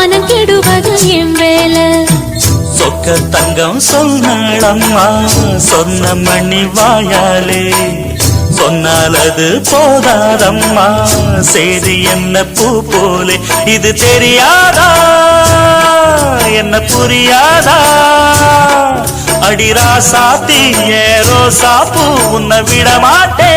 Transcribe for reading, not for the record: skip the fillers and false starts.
மானம் கெடுவது என் வேலை. சொக்க தங்கம் சொன்னாளம்மா சொன்ன மணி வாயாலே, சொன்னால் அது போதாதம்மா செய்தி என்ன பூ போலே. இது தெரியாதா என்ன புரியாதா அடிரா சாத்தி ஏரோ சாப்பு உன்னை விட மாட்டே.